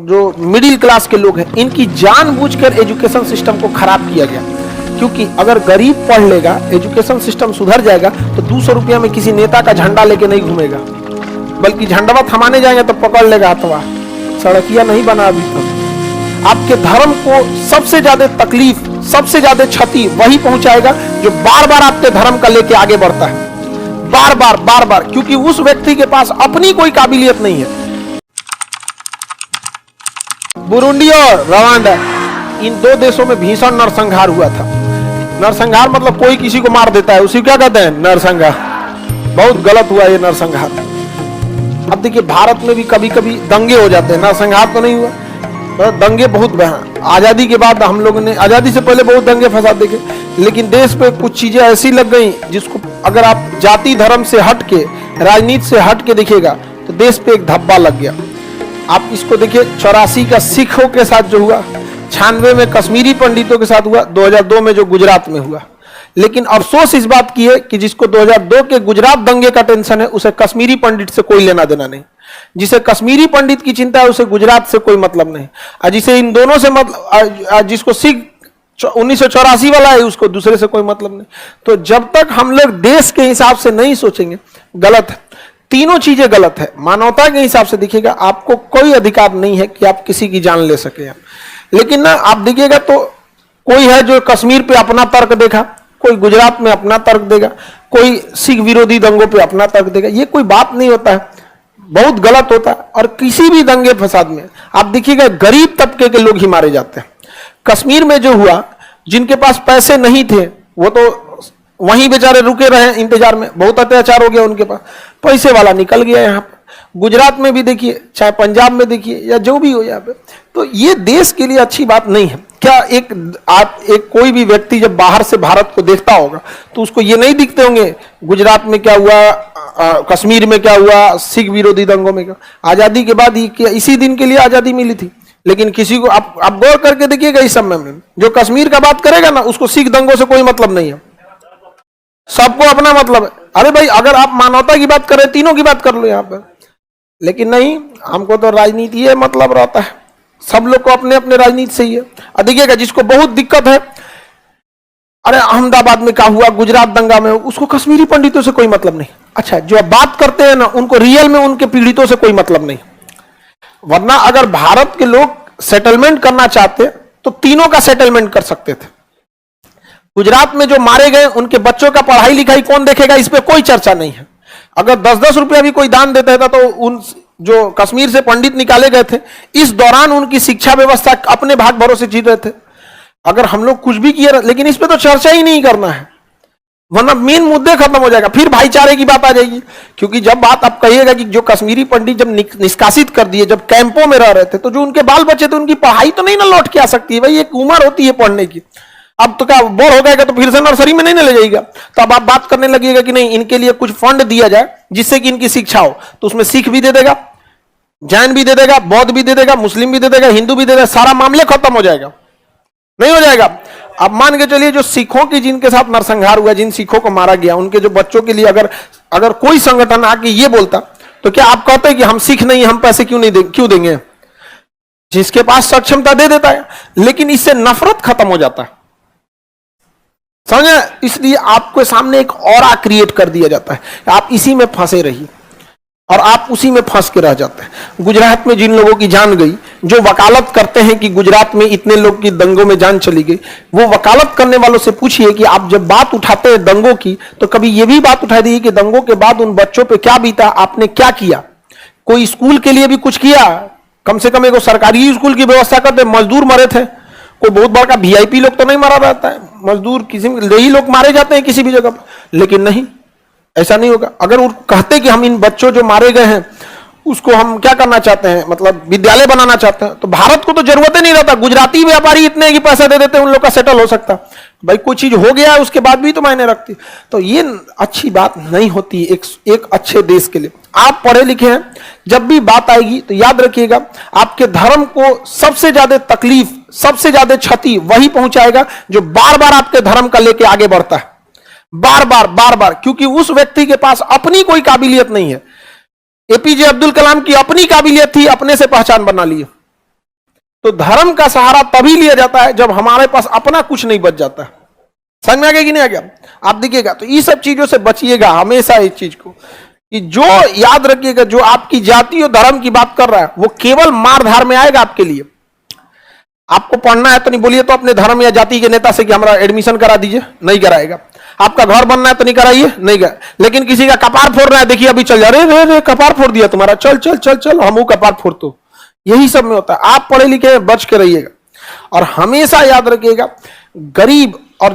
जो middle class के लोग हैं, इनकी जानबूझकर एजुकेशन सिस्टम को खराब किया गया। क्योंकि अगर गरीब पढ़ लेगा, एजुकेशन सिस्टम सुधर जाएगा, तो 200 रुपया में किसी नेता का झंडा लेके नहीं घूमेगा, बल्कि झंडवा थमाने जाएंगे तो पकड़ लेगा हथवा। सड़कियां नहीं बना अभी तक। आपके धर्म को सबसे ज्यादा तकलीफ, सबसे ज्यादा क्षति वही पहुंचाएगा जो बार बार आपके धर्म का लेके आगे बढ़ता है, बार बार, क्योंकि उस व्यक्ति के पास अपनी कोई काबिलियत नहीं है। बुरुंडी और रवांडा, इन दो देशों में भीषण नरसंहार हुआ था। नरसंहार मतलब कोई किसी को मार देता है, उसी क्या कहते हैं, नरसंहार। बहुत गलत हुआ ये नरसंहार। अब देखिए भारत में भी कभी कभी दंगे हो जाते हैं, नरसंहार तो नहीं हुआ, तो दंगे बहुत आजादी के बाद हम लोगों ने, आजादी से पहले बहुत दंगे फसाद देखे, लेकिन देश पे कुछ चीजें ऐसी लग गई जिसको अगर आप जाति धर्म से हट के, राजनीति से हट के देखिएगा तो देश पे एक धब्बा लग गया। आप इसको देखिए, 84 का सिखों के साथ जो हुआ, 96 में कश्मीरी पंडितों के साथ हुआ, 2002 में जो गुजरात में हुआ। लेकिन अफसोस इस बात की है कि जिसको 2002 के गुजरात दंगे का टेंशन है, उसे कश्मीरी पंडित से कोई लेना देना नहीं। जिसे कश्मीरी पंडित की चिंता है, उसे गुजरात से कोई मतलब नहीं। और जिसे इन दोनों से मतलब, जिसको सिख 1984 वाला है, उसको दूसरे से कोई मतलब नहीं। तो जब तक हम लोग देश के हिसाब से नहीं सोचेंगे, गलत है, तीनों चीजें गलत है। मानवता के हिसाब से देखिएगा, आपको कोई अधिकार नहीं है कि आप किसी की जान ले सके। लेकिन ना आप देखिएगा तो कोई है जो कश्मीर पे अपना तर्क देखा, कोई गुजरात में अपना तर्क देगा, कोई सिख विरोधी दंगों पे अपना तर्क देगा। ये कोई बात नहीं होता है, बहुत गलत होता है। और किसी भी दंगे फसाद में आप देखिएगा गरीब तबके के लोग ही मारे जाते हैं। कश्मीर में जो हुआ, जिनके पास पैसे नहीं थे वो तो वहीं बेचारे रुके रहे इंतजार में, बहुत अत्याचार हो गया उनके पास, पैसे वाला निकल गया यहाँ पर। गुजरात में भी देखिए, चाहे पंजाब में देखिए, या जो भी हो यहाँ पे, तो ये देश के लिए अच्छी बात नहीं है। क्या एक कोई भी व्यक्ति जब बाहर से भारत को देखता होगा तो उसको ये नहीं दिखते होंगे गुजरात में क्या हुआ, कश्मीर में क्या हुआ, सिख विरोधी दंगों में क्या। आजादी के बाद इसी दिन के लिए आजादी मिली थी, लेकिन किसी को आप गौर करके देखिएगा, इस समय में जो कश्मीर का बात करेगा ना, उसको सिख दंगों से कोई मतलब नहीं है, सबको अपना मतलब है। अरे भाई, अगर आप मानवता की बात करें, तीनों की बात कर लो यहाँ पर, लेकिन नहीं, हमको तो राजनीति है मतलब रहता है, सब लोग को अपने अपने राजनीति से ही है। देखिएगा जिसको बहुत दिक्कत है, अरे अहमदाबाद में क्या हुआ, गुजरात दंगा में, उसको कश्मीरी पंडितों से कोई मतलब नहीं। अच्छा, जो बात करते हैं ना, उनको रियल में उनके पीड़ितों से कोई मतलब नहीं। वरना अगर भारत के लोग सेटलमेंट करना चाहते तो तीनों का सेटलमेंट कर सकते थे। गुजरात में जो मारे गए, उनके बच्चों का पढ़ाई लिखाई कौन देखेगा, इस पे कोई चर्चा नहीं है। अगर 10-10 रुपया भी कोई दान देता था तो उन जो कश्मीर से पंडित निकाले गए थे, इस दौरान उनकी शिक्षा व्यवस्था अपने भाग भरोसे जी रहे थे। अगर हम लोग कुछ भी किए, लेकिन इस पे तो चर्चा ही नहीं करना है, वरना मेन मुद्दे खत्म हो जाएगा, फिर भाईचारे की बात आ जाएगी। क्योंकि जब बात आप कहिएगा कि जो कश्मीरी पंडित जब निष्कासित कर दिए, जब कैंपों में रह रहे थे, तो जो उनके बाल बच्चे थे, उनकी पढ़ाई तो नहीं ना लौट के आ सकती है भाई, एक उम्र होती है पढ़ने की। अब तो क्या बोर हो जाएगा तो फिर से नर्सरी में नहीं ले जाएगा, तो अब आप बात करने लगिएगा कि नहीं, इनके लिए कुछ फंड दिया जाए जिससे कि इनकी शिक्षा हो। तो उसमें सिख भी दे देगा, जैन भी दे देगा, बौद्ध भी दे देगा, मुस्लिम भी दे देगा, हिंदू भी दे देगा, सारा मामले खत्म हो जाएगा, नहीं हो जाएगा। अब मान के चलिए जो सिखों की, जिनके साथ नरसंहार हुआ, जिन सिखों को मारा गया, उनके जो बच्चों के लिए अगर कोई संगठन आके ये बोलता, तो क्या आप कहते हैं कि हम सिख नहीं, हम पैसे क्यों देंगे? जिसके पास सक्षमता दे देता है, लेकिन इससे नफरत खत्म हो जाता है, समझे? इसलिए आपके सामने एक ऑरा क्रिएट कर दिया जाता है, आप इसी में फंसे रहिए, और आप उसी में फंस के रह जाते हैं। गुजरात में जिन लोगों की जान गई, जो वकालत करते हैं कि गुजरात में इतने लोग की दंगों में जान चली गई, वो वकालत करने वालों से पूछिए कि आप जब बात उठाते हैं दंगों की, तो कभी ये भी बात उठा दी कि दंगों के बाद उन बच्चों पे क्या बीता, आपने क्या किया? कोई स्कूल के लिए भी कुछ किया? कम से कम एक सरकारी स्कूल की व्यवस्था करते। मजदूर मरे थे, कोई बहुत बड़ा VIP लोग तो नहीं मारा रहता है, मजदूर किसी यही लोग मारे जाते हैं किसी भी जगह पर, लेकिन नहीं, ऐसा नहीं होगा। अगर वो कहते कि हम इन बच्चों जो मारे गए हैं उसको हम क्या करना चाहते हैं, मतलब विद्यालय बनाना चाहते हैं, तो भारत को तो जरूरत ही नहीं रहता, गुजराती व्यापारी इतने की पैसा दे देते हैं, उन लोग का सेटल हो सकता। भाई कोई चीज हो गया है उसके बाद भी तो मायने रखती, तो ये अच्छी बात नहीं होती एक अच्छे देश के लिए। आप पढ़े लिखे हैं, जब भी बात आएगी तो याद रखिएगा, आपके धर्म को सबसे ज्यादा तकलीफ, सबसे ज्यादा क्षति वही पहुंचाएगा जो बार बार आपके धर्म का लेके आगे बढ़ता है, बार बार, क्योंकि उस व्यक्ति के पास अपनी कोई काबिलियत नहीं है। APJ अब्दुल कलाम की अपनी काबिलियत थी, अपने से पहचान बना ली, तो धर्म का सहारा तभी लिया जाता है जब हमारे पास अपना कुछ नहीं बच जाता। समझ में आ गया कि नहीं आ गया? आप देखिएगा तो ये सब चीजों से बचिएगा हमेशा इस चीज को, कि जो याद रखिएगा जो आपकी जाति और धर्म की बात कर रहा है वो केवल मारधार में आएगा आपके लिए। आपको पढ़ना है तो नहीं बोलिए तो अपने धर्म या जाति के नेता से कि हमारा एडमिशन करा दीजिए, नहीं कराएगा। आपका घर बनना है तो नहीं कराइए, नहीं कर। लेकिन किसी का कपार फोड़ रहा है, देखिए अभी चल जा रे कपार फोड़ दिया तुम्हारा, चल चल चल चल हम कपार फोड़। तो यही सब में होता है। आप पढ़े लिखे बच के रहिएगा और हमेशा याद रखिएगा गरीब और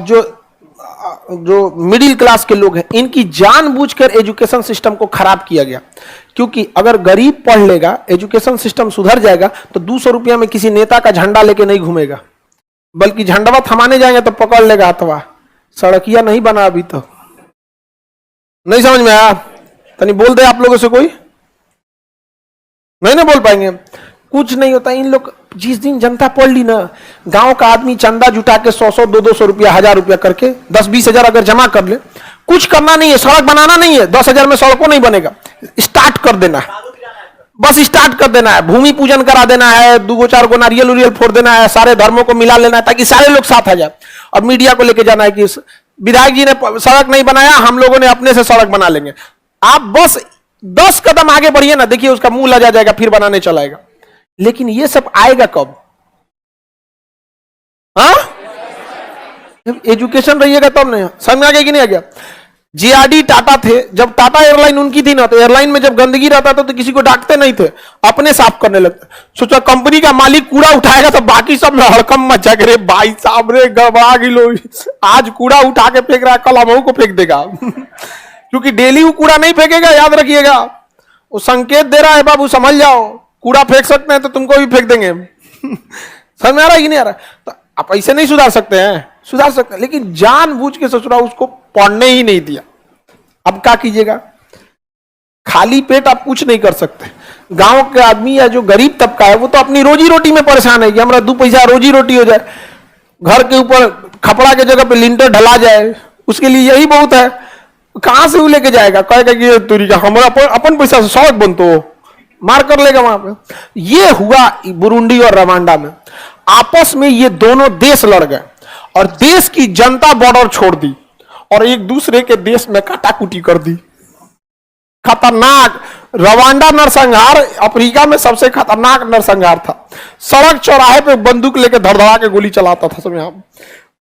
जो मिडिल क्लास के लोग हैं इनकी जानबूझकर एजुकेशन सिस्टम को खराब किया गया। क्योंकि अगर गरीब पढ़ लेगा, एजुकेशन सिस्टम सुधर जाएगा तो 200 रुपया में किसी नेता का झंडा लेके नहीं घूमेगा, बल्कि झंडवा थमाने जाएंगे तो पकड़ लेगा अथवा सड़किया नहीं बना अभी तो। नहीं समझ में आया? तनी बोल दे आप लोगों से कोई नहीं बोल पाएंगे। कुछ नहीं होता। इन लोग जिस दिन जनता पढ़ ली ना, गांव का आदमी चंदा जुटा के 100 200 रुपया 1000 रुपया करके 10-20 हजार अगर जमा कर ले, कुछ करना नहीं है, सड़क बनाना नहीं है, 10,000 में सड़कों नहीं बनेगा, स्टार्ट कर देना है, बस स्टार्ट कर देना है, भूमि पूजन करा देना है, 2-4 गो नारियल उरियल फोड़ देना है, सारे धर्मों को मिला लेना है ताकि सारे लोग साथ आ जाए। और मीडिया को लेके जाना है कि विधायक जी ने सड़क नहीं बनाया, हम लोगों ने अपने से सड़क बना लेंगे। आप बस 10 कदम आगे बढ़िए ना, देखिए उसका मुंह लजा जाएगा, फिर बनाने चलाएगा। लेकिन ये सब आएगा कब? हाँ, एजुकेशन रहिएगा तब नहीं। समझ में आ गया कि नहीं आ गया? जेआरडी टाटा थे, जब टाटा एयरलाइन उनकी थी ना, तो एयरलाइन में जब गंदगी रहता था तो किसी को डांटते नहीं थे, अपने साफ करने लगते। सोचा कंपनी का मालिक कूड़ा उठाएगा तो बाकी सब में हड़कम मचा करे, भाई साहब रे गड़बड़ा गिलो, आज कूड़ा उठा के फेंक रहा है, कल हम को फेंक देगा। क्योंकि डेली वो कूड़ा नहीं फेंकेगा, याद रखिएगा। वो संकेत दे रहा है बाबू समझ जाओ, कूड़ा फेंक सकते हैं तो तुमको भी फेंक देंगे। समझ में आ रहा है कि नहीं आ रहा? तो आप ऐसे नहीं सुधार सकते हैं, सुधार सकते हैं, लेकिन जानबूझ के ससुरा उसको पढ़ने ही नहीं दिया। अब क्या कीजिएगा? खाली पेट आप कुछ नहीं कर सकते। गांव के आदमी या जो गरीब तबका है वो तो अपनी रोजी रोटी में परेशान है कि हमारा 2 पैसा रोजी रोटी हो जाए, घर के ऊपर खपड़ा के जगह पे लिंटर ढला जाए, उसके लिए यही बहुत है। कहां से वो लेके जाएगा? कहेगा कि तुरी का हमारा अपन पैसा से सड़क बनतो, मार कर लेगा वहां पे। ये हुआ बुरुंडी और रवांडा में। आपस में ये दोनों देश लड़ गए और देश की जनता बॉर्डर छोड़ दी और एक दूसरे के देश में काटाकुटी कर दी। खतरनाक रवांडा नरसंहार अफ्रीका में सबसे खतरनाक नरसंहार था। सड़क चौराहे पे बंदूक लेके धड़धड़ा के गोली चलाता था सब। यहाँ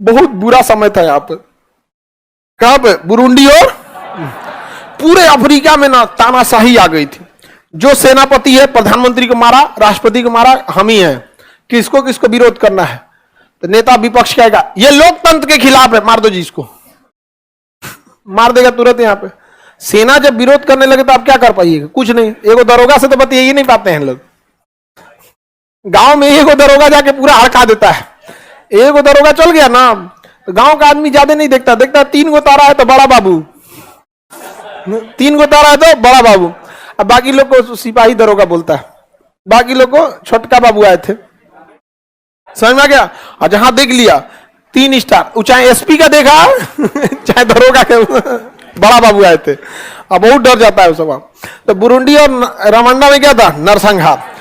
बहुत बुरा समय था यहाँ पे। कहां पे? बुरुंडी और पूरे अफ्रीका में ना तानाशाही आ गई थी। जो सेनापति है प्रधानमंत्री को मारा, राष्ट्रपति को मारा, हम ही हैं। किसको किसको विरोध करना है तो नेता विपक्ष कहेगा ये लोकतंत्र के खिलाफ है, मार दो जी इसको, मार देगा तुरंत। यहाँ पे सेना जब विरोध करने लगे तो आप क्या कर पाइएगा? कुछ नहीं। एगो दरोगा से तो बतिया ही नहीं पाते हैं लोग। गांव में एगो दरोगा जाके पूरा हड़का देता है। एगो दरोगा चल गया ना तो गांव का आदमी ज्यादा नहीं देखता, 3 गो तारा है तो बड़ा बाबू, 3 गो तारा है तो बड़ा बाबू। अब बाकी लोग को सिपाही दरोगा बोलता है, बाकी लोग को छोटका बाबू आए थे। समझ में आ गया? और जहां देख लिया 3 स्टार, चाहे एसपी का देखा चाहे दरोगा के बड़ा बाबू आए थे, अब बहुत डर जाता है सब। तो बुरुंडी और रवांडा में क्या था? नरसंहार।